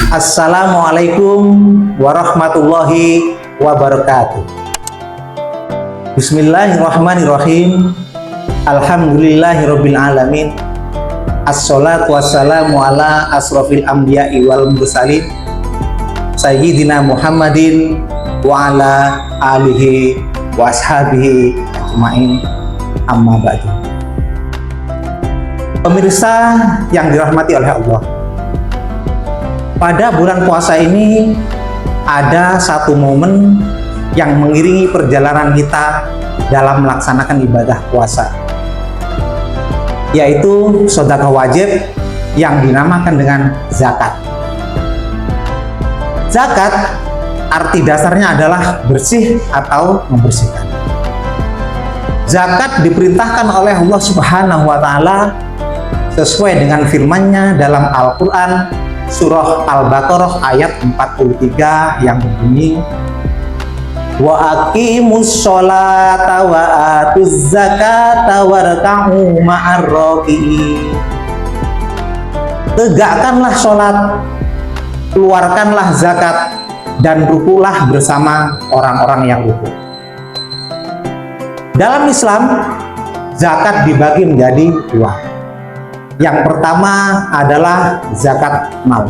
Assalamualaikum warahmatullahi wabarakatuh. Bismillahirrahmanirrahim. Alhamdulillahirabbil alamin. Assalatu wassalamu ala asrofil anbiya'i wal mursalin Sayyidina Muhammadin wa ala alihi wa ashabihi ajmain, amma ba'du. Pemirsa yang dirahmati oleh Allah, pada bulan puasa ini ada satu momen yang mengiringi perjalanan kita dalam melaksanakan ibadah puasa, yaitu sedekah wajib yang dinamakan dengan zakat. Zakat arti dasarnya adalah bersih atau membersihkan. Zakat diperintahkan oleh Allah Subhanahu wa Ta'ala sesuai dengan firman-Nya dalam Al-Quran surah Al-Baqarah ayat 43 yang berbunyi, wa aqimus sholata wa atuz zakata warka'u ma'ar raki'in. Tegakkanlah sholat, keluarkanlah zakat, dan rukulah bersama orang-orang yang ruku. Dalam Islam, zakat dibagi menjadi dua. Yang pertama adalah zakat mal.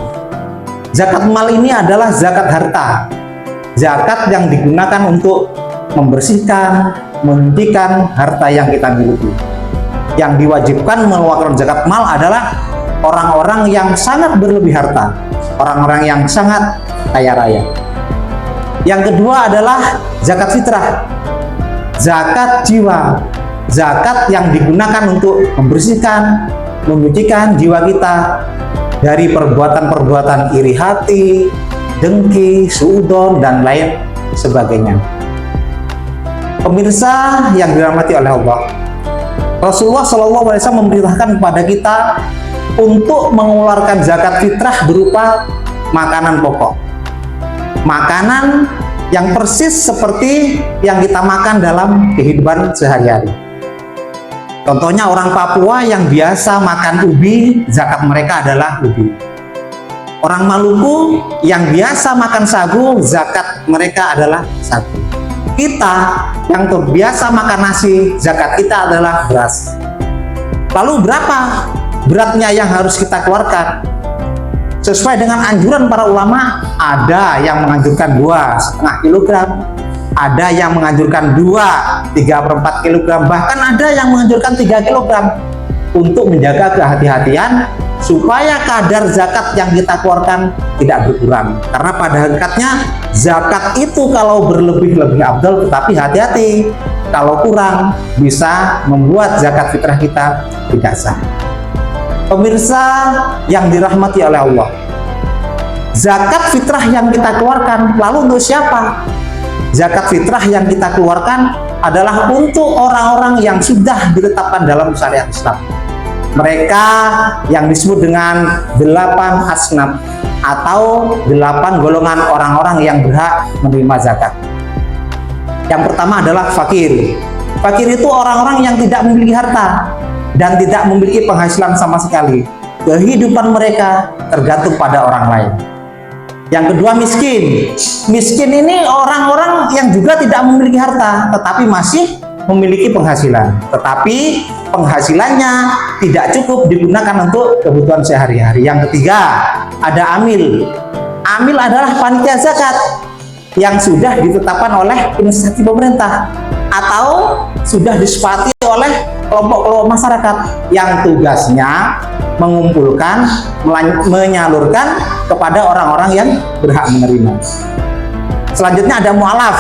Zakat mal ini adalah zakat harta. Zakat yang digunakan untuk membersihkan, menghentikan harta yang kita miliki. Yang diwajibkan mengeluarkan zakat mal adalah orang-orang yang sangat berlebih harta, orang-orang yang sangat kaya raya. Yang kedua adalah zakat fitrah, zakat jiwa, zakat yang digunakan untuk membersihkan, menyucikan jiwa kita dari perbuatan-perbuatan iri hati, dengki, suudzon, dan lain sebagainya. Pemirsa yang dirahmati oleh Allah, Rasulullah SAW memerintahkan kepada kita untuk mengeluarkan zakat fitrah berupa makanan pokok, makanan yang persis seperti yang kita makan dalam kehidupan sehari-hari. Contohnya orang Papua yang biasa makan ubi, zakat mereka adalah ubi. Orang Maluku yang biasa makan sagu, zakat mereka adalah sagu. Kita yang terbiasa makan nasi, zakat kita adalah beras. Lalu berapa beratnya yang harus kita keluarkan? Sesuai dengan anjuran para ulama, ada yang menganjurkan 2,5 kilogram, ada yang menganjurkan 3/4 kilogram, bahkan ada yang menganjurkan 3 kilogram untuk menjaga kehati-hatian supaya kadar zakat yang kita keluarkan tidak berkurang. Karena pada hakikatnya zakat itu kalau berlebih lebih afdal, tetapi hati-hati kalau kurang bisa membuat zakat fitrah kita tidak sah. Pemirsa yang dirahmati oleh Allah, zakat fitrah yang kita keluarkan lalu untuk siapa? Zakat fitrah yang kita keluarkan adalah untuk orang-orang yang sudah ditetapkan dalam syariat Islam. Mereka yang disebut dengan 8 asnaf atau 8 golongan orang-orang yang berhak menerima zakat. Yang pertama adalah fakir. Fakir itu orang-orang yang tidak memiliki harta dan tidak memiliki penghasilan sama sekali. Kehidupan mereka tergantung pada orang lain. Yang kedua miskin. Miskin ini orang-orang yang juga tidak memiliki harta tetapi masih memiliki penghasilan, tetapi penghasilannya tidak cukup digunakan untuk kebutuhan sehari-hari. Yang ketiga ada amil. Amil adalah panitia zakat yang sudah ditetapkan oleh instansi pemerintah atau sudah disepakati oleh kelompok-kelompok masyarakat yang tugasnya mengumpulkan, menyalurkan kepada orang-orang yang berhak menerima. Selanjutnya ada mu'alaf,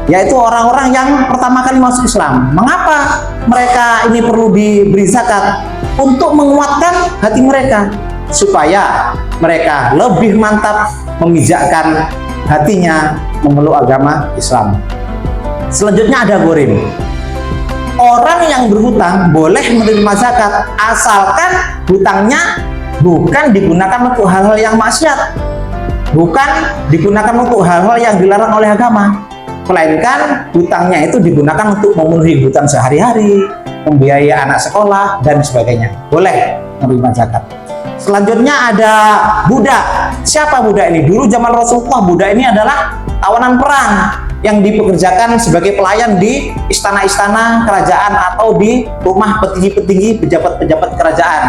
yaitu orang-orang yang pertama kali masuk Islam. Mengapa mereka ini perlu diberi zakat? Untuk menguatkan hati mereka supaya mereka lebih mantap memijakkan hatinya memeluk agama Islam. Selanjutnya ada ghorim. Orang yang berhutang boleh menerima zakat asalkan hutangnya bukan digunakan untuk hal-hal yang maksiat, bukan digunakan untuk hal-hal yang dilarang oleh agama, melainkan hutangnya itu digunakan untuk memenuhi kebutuhan sehari-hari, membiayai anak sekolah, dan sebagainya. Boleh. menerima zakat. Selanjutnya ada budak. Siapa budak ini? Dulu zaman Rasulullah, budak ini adalah tawanan perang yang dipekerjakan sebagai pelayan di istana-istana kerajaan atau di rumah petinggi-petinggi pejabat-pejabat kerajaan.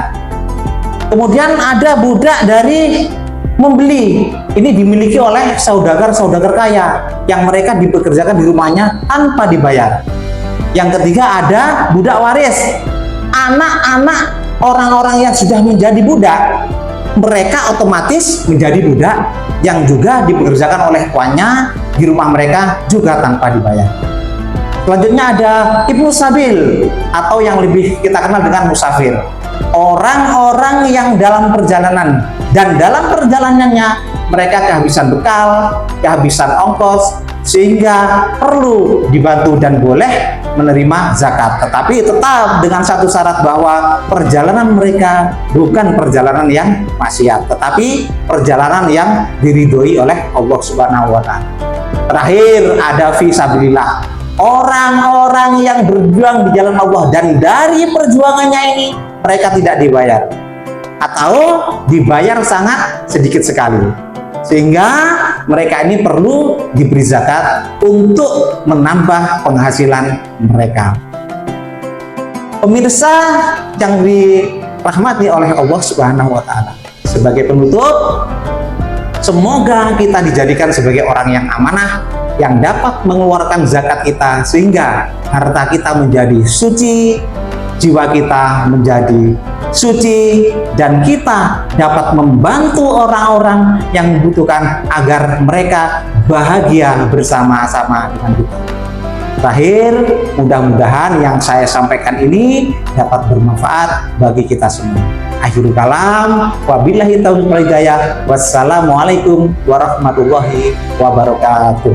Kemudian ada budak dari membeli. Ini dimiliki oleh saudagar-saudagar kaya yang mereka dipekerjakan di rumahnya tanpa dibayar. Yang ketiga ada budak waris. Anak-anak orang-orang yang sudah menjadi budak, mereka otomatis menjadi budak yang juga dipekerjakan oleh tuannya di rumah mereka juga tanpa dibayar. Selanjutnya ada ibnu sabil atau yang lebih kita kenal dengan musafir. Orang-orang yang dalam perjalanan dan dalam perjalanannya mereka kehabisan bekal, kehabisan ongkos, sehingga perlu dibantu dan boleh menerima zakat, tetapi tetap dengan satu syarat bahwa perjalanan mereka bukan perjalanan yang maksiat, tetapi perjalanan yang diridhoi oleh Allah Subhanahu wa Ta'ala. Terakhir ada fi sabilillah, orang-orang yang berjuang di jalan Allah dan dari perjuangannya ini mereka tidak dibayar atau dibayar sangat sedikit sekali, sehingga mereka ini perlu diberi zakat untuk menambah penghasilan mereka. Pemirsa yang dirahmati oleh Allah Subhanahu wa Ta'ala, sebagai penutup, semoga kita dijadikan sebagai orang yang amanah, yang dapat mengeluarkan zakat kita sehingga harta kita menjadi suci, jiwa kita menjadi suci, dan kita dapat membantu orang-orang yang membutuhkan agar mereka bahagia bersama-sama dengan kita. Terakhir, mudah-mudahan yang saya sampaikan ini dapat bermanfaat bagi kita semua. Akhirul kalam, wabillahi taufiq wal hidayah. Wassalamualaikum warahmatullahi wabarakatuh.